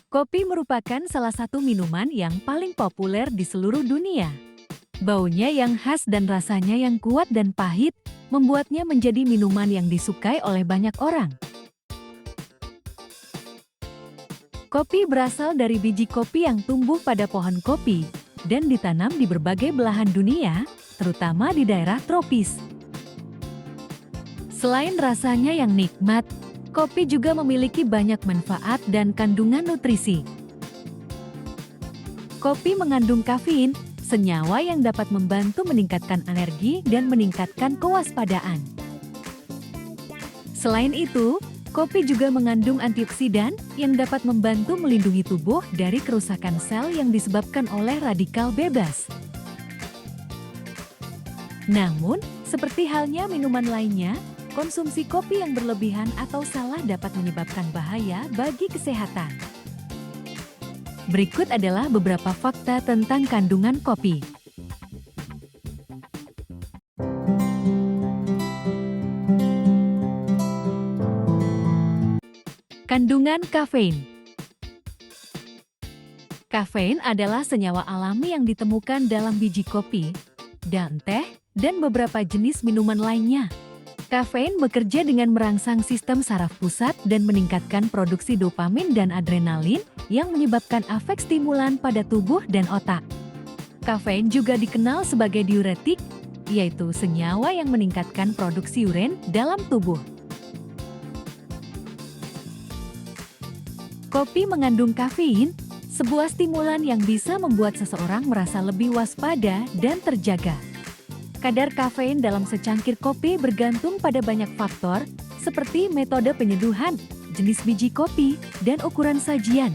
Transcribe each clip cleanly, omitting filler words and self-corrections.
Kopi merupakan salah satu minuman yang paling populer di seluruh dunia. Baunya yang khas dan rasanya yang kuat dan pahit, membuatnya menjadi minuman yang disukai oleh banyak orang. Kopi berasal dari biji kopi yang tumbuh pada pohon kopi dan ditanam di berbagai belahan dunia, terutama di daerah tropis. Selain rasanya yang nikmat, kopi juga memiliki banyak manfaat dan kandungan nutrisi. Kopi mengandung kafein, senyawa yang dapat membantu meningkatkan energi dan meningkatkan kewaspadaan. Selain itu, kopi juga mengandung antioksidan yang dapat membantu melindungi tubuh dari kerusakan sel yang disebabkan oleh radikal bebas. Namun, seperti halnya minuman lainnya, konsumsi kopi yang berlebihan atau salah dapat menyebabkan bahaya bagi kesehatan. Berikut adalah beberapa fakta tentang kandungan kopi. Kandungan kafein. Kafein adalah senyawa alami yang ditemukan dalam biji kopi, dan teh, dan beberapa jenis minuman lainnya. Kafein bekerja dengan merangsang sistem saraf pusat dan meningkatkan produksi dopamin dan adrenalin yang menyebabkan efek stimulan pada tubuh dan otak. Kafein juga dikenal sebagai diuretik, yaitu senyawa yang meningkatkan produksi urin dalam tubuh. Kopi mengandung kafein, sebuah stimulan yang bisa membuat seseorang merasa lebih waspada dan terjaga. Kadar kafein dalam secangkir kopi bergantung pada banyak faktor, seperti metode penyeduhan, jenis biji kopi, dan ukuran sajian.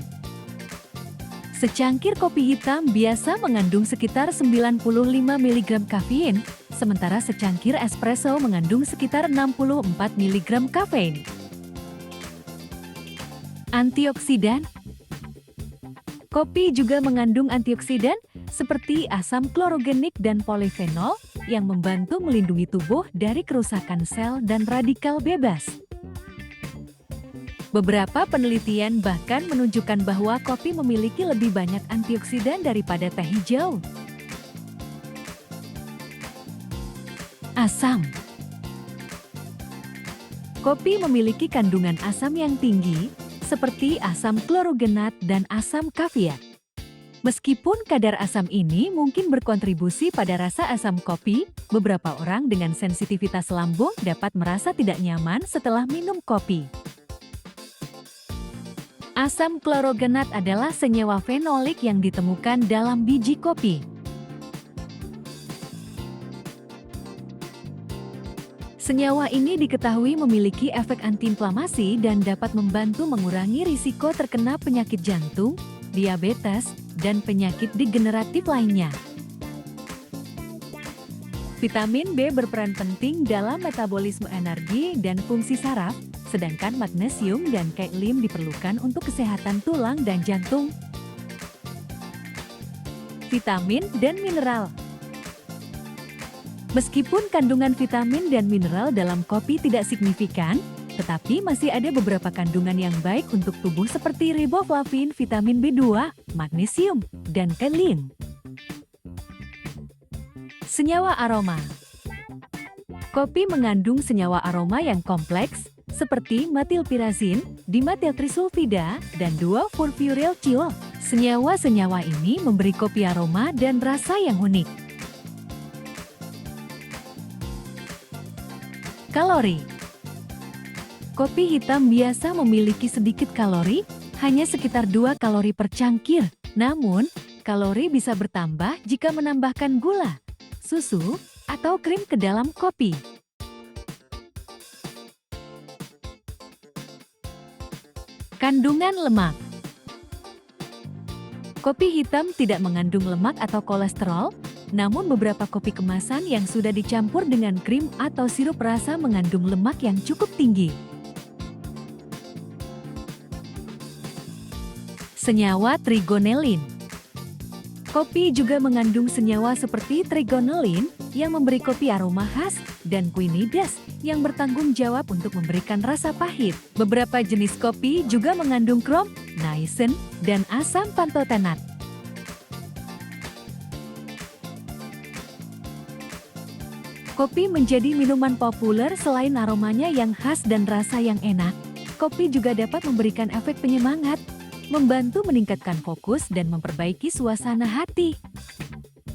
Secangkir kopi hitam biasa mengandung sekitar 95 mg kafein, sementara secangkir espresso mengandung sekitar 64 mg kafein. Antioksidan. Kopi juga mengandung antioksidan seperti asam klorogenik dan polifenol yang membantu melindungi tubuh dari kerusakan sel dan radikal bebas. Beberapa penelitian bahkan menunjukkan bahwa kopi memiliki lebih banyak antioksidan daripada teh hijau. Asam. Kopi memiliki kandungan asam yang tinggi, seperti asam klorogenat dan asam kafiat. Meskipun kadar asam ini mungkin berkontribusi pada rasa asam kopi, beberapa orang dengan sensitivitas lambung dapat merasa tidak nyaman setelah minum kopi. Asam klorogenat adalah senyawa fenolik yang ditemukan dalam biji kopi. Senyawa ini diketahui memiliki efek antiinflamasi dan dapat membantu mengurangi risiko terkena penyakit jantung, diabetes, dan penyakit degeneratif lainnya. Vitamin B berperan penting dalam metabolisme energi dan fungsi saraf, sedangkan magnesium dan kalium diperlukan untuk kesehatan tulang dan jantung. Vitamin dan mineral. Meskipun kandungan vitamin dan mineral dalam kopi tidak signifikan, tetapi masih ada beberapa kandungan yang baik untuk tubuh seperti riboflavin, vitamin B2, magnesium, dan kalium. Senyawa aroma. Kopi mengandung senyawa aroma yang kompleks seperti metilpirazin, dimetiltrisulfida, dan 2-furfurylchiol. Senyawa-senyawa ini memberi kopi aroma dan rasa yang unik. Kalori. Kopi hitam biasa memiliki sedikit kalori, hanya sekitar 2 kalori per cangkir. Namun, kalori bisa bertambah jika menambahkan gula, susu, atau krim ke dalam kopi. Kandungan lemak. Kopi hitam tidak mengandung lemak atau kolesterol, namun beberapa kopi kemasan yang sudah dicampur dengan krim atau sirup rasa mengandung lemak yang cukup tinggi. Senyawa trigonelin. Kopi juga mengandung senyawa seperti trigonelin yang memberi kopi aroma khas dan quinidas yang bertanggung jawab untuk memberikan rasa pahit. Beberapa jenis kopi juga mengandung krom niacin, dan asam pantotenat. Kopi menjadi minuman populer selain aromanya yang khas dan rasa yang enak. Kopi juga dapat memberikan efek penyemangat, membantu meningkatkan fokus dan memperbaiki suasana hati.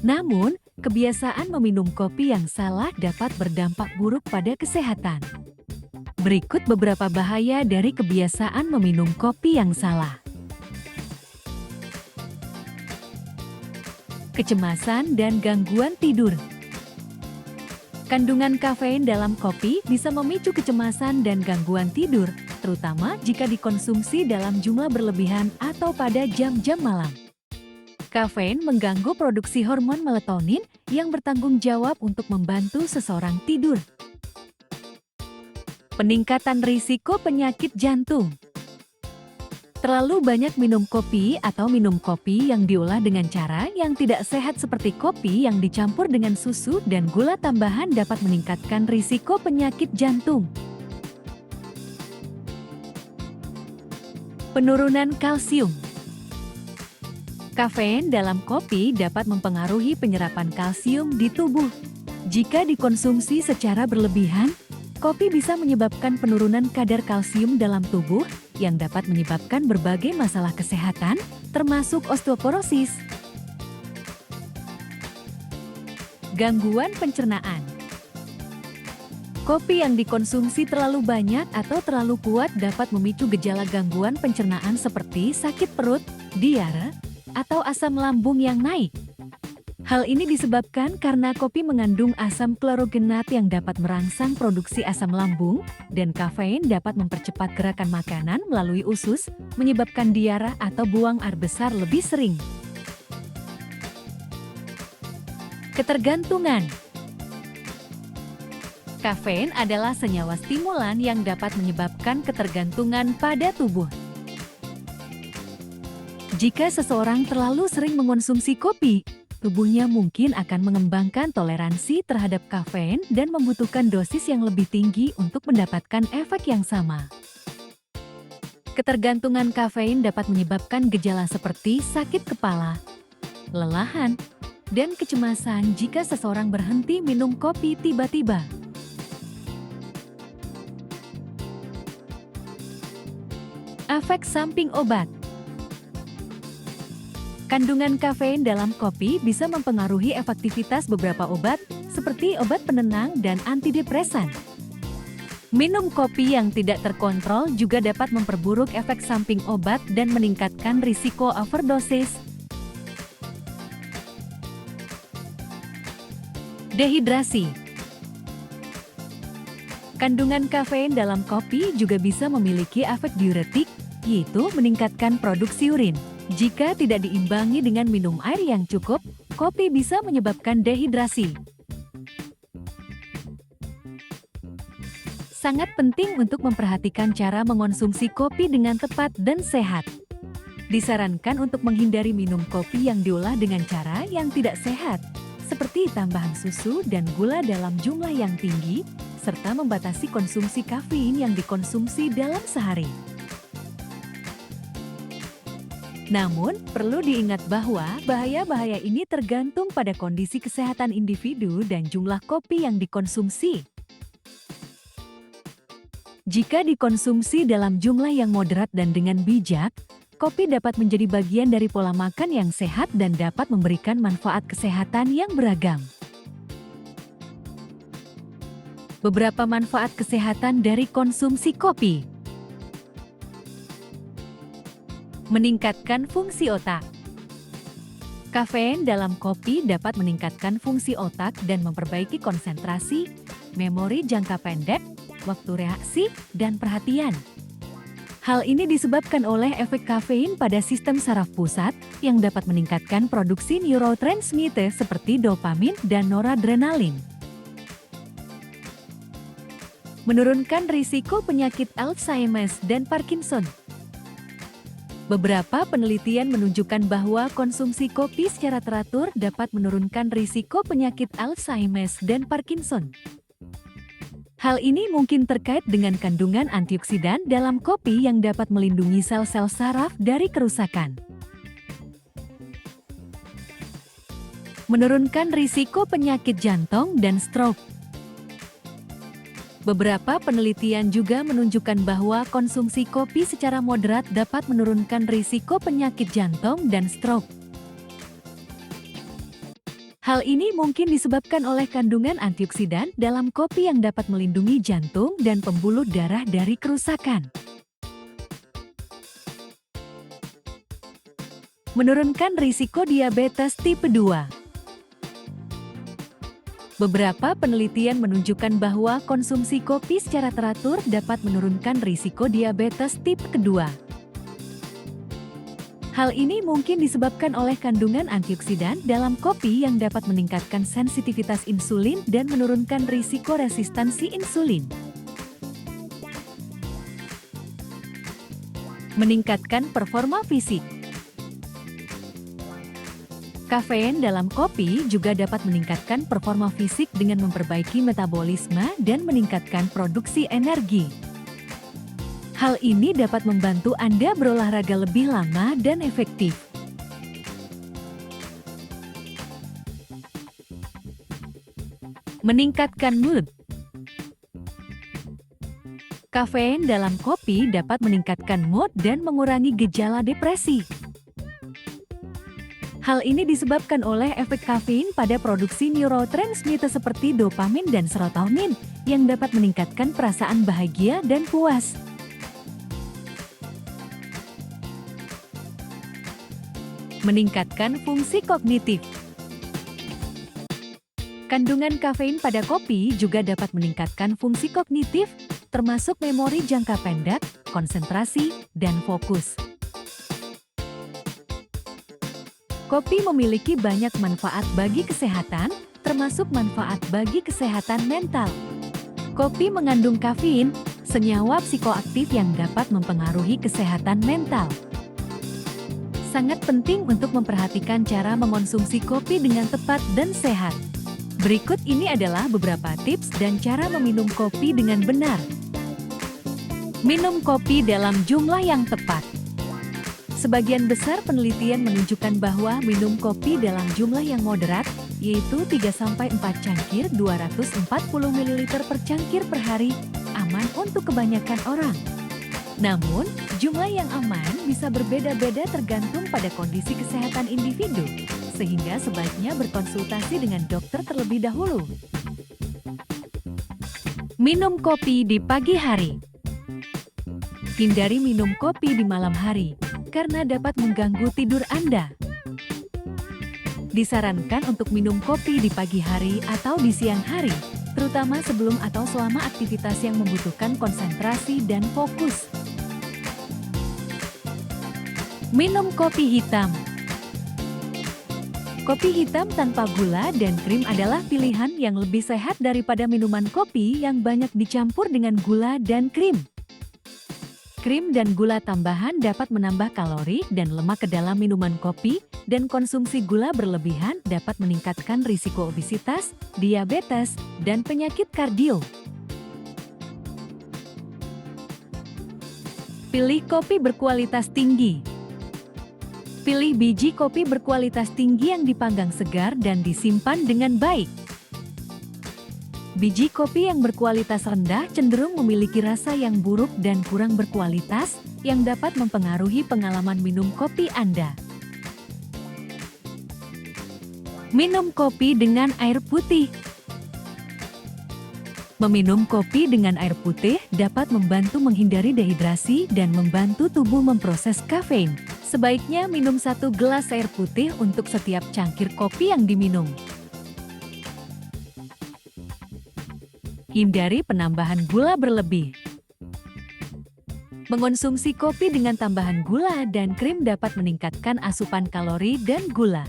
Namun, kebiasaan meminum kopi yang salah dapat berdampak buruk pada kesehatan. Berikut beberapa bahaya dari kebiasaan meminum kopi yang salah. Kecemasan dan gangguan tidur. Kandungan kafein dalam kopi bisa memicu kecemasan dan gangguan tidur, terutama jika dikonsumsi dalam jumlah berlebihan atau pada jam-jam malam. Kafein mengganggu produksi hormon melatonin yang bertanggung jawab untuk membantu seseorang tidur. Peningkatan risiko penyakit jantung. Terlalu banyak minum kopi atau minum kopi yang diolah dengan cara yang tidak sehat seperti kopi yang dicampur dengan susu dan gula tambahan dapat meningkatkan risiko penyakit jantung. Penurunan kalsium. Kafein dalam kopi dapat mempengaruhi penyerapan kalsium di tubuh. Jika dikonsumsi secara berlebihan, kopi bisa menyebabkan penurunan kadar kalsium dalam tubuh yang dapat menyebabkan berbagai masalah kesehatan, termasuk osteoporosis. Gangguan pencernaan. Kopi yang dikonsumsi terlalu banyak atau terlalu kuat dapat memicu gejala gangguan pencernaan seperti sakit perut, diare, atau asam lambung yang naik. Hal ini disebabkan karena kopi mengandung asam klorogenat yang dapat merangsang produksi asam lambung, dan kafein dapat mempercepat gerakan makanan melalui usus, menyebabkan diare atau buang air besar lebih sering. Ketergantungan. Kafein adalah senyawa stimulan yang dapat menyebabkan ketergantungan pada tubuh. Jika seseorang terlalu sering mengonsumsi kopi, tubuhnya mungkin akan mengembangkan toleransi terhadap kafein dan membutuhkan dosis yang lebih tinggi untuk mendapatkan efek yang sama. Ketergantungan kafein dapat menyebabkan gejala seperti sakit kepala, kelelahan, dan kecemasan jika seseorang berhenti minum kopi tiba-tiba. Efek samping obat. Kandungan kafein dalam kopi bisa mempengaruhi efektivitas beberapa obat, seperti obat penenang dan antidepresan. Minum kopi yang tidak terkontrol juga dapat memperburuk efek samping obat dan meningkatkan risiko overdosis. Dehidrasi. Kandungan kafein dalam kopi juga bisa memiliki efek diuretik, yaitu meningkatkan produksi urin. Jika tidak diimbangi dengan minum air yang cukup, kopi bisa menyebabkan dehidrasi. Sangat penting untuk memperhatikan cara mengonsumsi kopi dengan tepat dan sehat. Disarankan untuk menghindari minum kopi yang diolah dengan cara yang tidak sehat, seperti tambahan susu dan gula dalam jumlah yang tinggi, serta membatasi konsumsi kafein yang dikonsumsi dalam sehari. Namun, perlu diingat bahwa bahaya-bahaya ini tergantung pada kondisi kesehatan individu dan jumlah kopi yang dikonsumsi. Jika dikonsumsi dalam jumlah yang moderat dan dengan bijak, kopi dapat menjadi bagian dari pola makan yang sehat dan dapat memberikan manfaat kesehatan yang beragam. Beberapa manfaat kesehatan dari konsumsi kopi. Meningkatkan fungsi otak. Kafein dalam kopi dapat meningkatkan fungsi otak dan memperbaiki konsentrasi, memori jangka pendek, waktu reaksi, dan perhatian. Hal ini disebabkan oleh efek kafein pada sistem saraf pusat yang dapat meningkatkan produksi neurotransmitter seperti dopamin dan noradrenalin. Menurunkan risiko penyakit Alzheimer dan Parkinson. Beberapa penelitian menunjukkan bahwa konsumsi kopi secara teratur dapat menurunkan risiko penyakit Alzheimer dan Parkinson. Hal ini mungkin terkait dengan kandungan antioksidan dalam kopi yang dapat melindungi sel-sel saraf dari kerusakan. Menurunkan risiko penyakit jantung dan stroke. Beberapa penelitian juga menunjukkan bahwa konsumsi kopi secara moderat dapat menurunkan risiko penyakit jantung dan stroke. Hal ini mungkin disebabkan oleh kandungan antioksidan dalam kopi yang dapat melindungi jantung dan pembuluh darah dari kerusakan. Menurunkan risiko diabetes tipe 2. Beberapa penelitian menunjukkan bahwa konsumsi kopi secara teratur dapat menurunkan risiko diabetes tipe 2. Hal ini mungkin disebabkan oleh kandungan antioksidan dalam kopi yang dapat meningkatkan sensitivitas insulin dan menurunkan risiko resistansi insulin. Meningkatkan performa fisik. Kafein dalam kopi juga dapat meningkatkan performa fisik dengan memperbaiki metabolisme dan meningkatkan produksi energi. Hal ini dapat membantu Anda berolahraga lebih lama dan efektif. Meningkatkan mood. Kafein dalam kopi dapat meningkatkan mood dan mengurangi gejala depresi. Hal ini disebabkan oleh efek kafein pada produksi neurotransmitter seperti dopamin dan serotonin yang dapat meningkatkan perasaan bahagia dan puas. Meningkatkan fungsi kognitif. Kandungan kafein pada kopi juga dapat meningkatkan fungsi kognitif, termasuk memori jangka pendek, konsentrasi, dan fokus. Kopi memiliki banyak manfaat bagi kesehatan, termasuk manfaat bagi kesehatan mental. Kopi mengandung kafein, senyawa psikoaktif yang dapat mempengaruhi kesehatan mental. Sangat penting untuk memperhatikan cara mengonsumsi kopi dengan tepat dan sehat. Berikut ini adalah beberapa tips dan cara meminum kopi dengan benar. Minum kopi dalam jumlah yang tepat. Sebagian besar penelitian menunjukkan bahwa minum kopi dalam jumlah yang moderat, yaitu 3-4 cangkir 240 ml per cangkir per hari, aman untuk kebanyakan orang. Namun, jumlah yang aman bisa berbeda-beda tergantung pada kondisi kesehatan individu, sehingga sebaiknya berkonsultasi dengan dokter terlebih dahulu. Minum kopi di pagi hari. Hindari minum kopi di malam hari, karena dapat mengganggu tidur Anda. Disarankan untuk minum kopi di pagi hari atau di siang hari, terutama sebelum atau selama aktivitas yang membutuhkan konsentrasi dan fokus. Minum kopi hitam. Kopi hitam tanpa gula dan krim adalah pilihan yang lebih sehat daripada minuman kopi yang banyak dicampur dengan gula dan krim. Krim dan gula tambahan dapat menambah kalori dan lemak ke dalam minuman kopi, dan konsumsi gula berlebihan dapat meningkatkan risiko obesitas, diabetes, dan penyakit kardio. Pilih kopi berkualitas tinggi. Pilih biji kopi berkualitas tinggi yang dipanggang segar dan disimpan dengan baik. Biji kopi yang berkualitas rendah cenderung memiliki rasa yang buruk dan kurang berkualitas, yang dapat mempengaruhi pengalaman minum kopi Anda. Minum kopi dengan air putih. Meminum kopi dengan air putih dapat membantu menghindari dehidrasi dan membantu tubuh memproses kafein. Sebaiknya minum 1 gelas air putih untuk setiap cangkir kopi yang diminum. Hindari penambahan gula berlebih. Mengonsumsi kopi dengan tambahan gula dan krim dapat meningkatkan asupan kalori dan gula.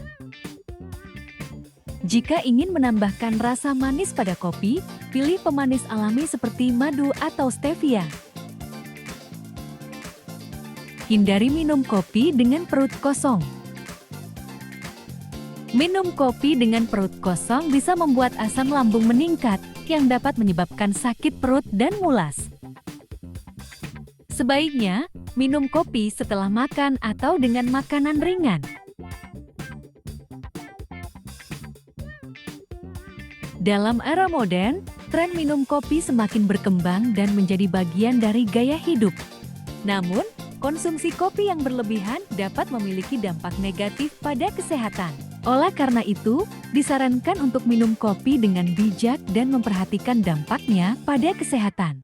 Jika ingin menambahkan rasa manis pada kopi, pilih pemanis alami seperti madu atau stevia. Hindari minum kopi dengan perut kosong. Minum kopi dengan perut kosong bisa membuat asam lambung meningkat, yang dapat menyebabkan sakit perut dan mulas. Sebaiknya, minum kopi setelah makan atau dengan makanan ringan. Dalam era modern, tren minum kopi semakin berkembang dan menjadi bagian dari gaya hidup. Namun, konsumsi kopi yang berlebihan dapat memiliki dampak negatif pada kesehatan. Oleh karena itu, disarankan untuk minum kopi dengan bijak dan memperhatikan dampaknya pada kesehatan.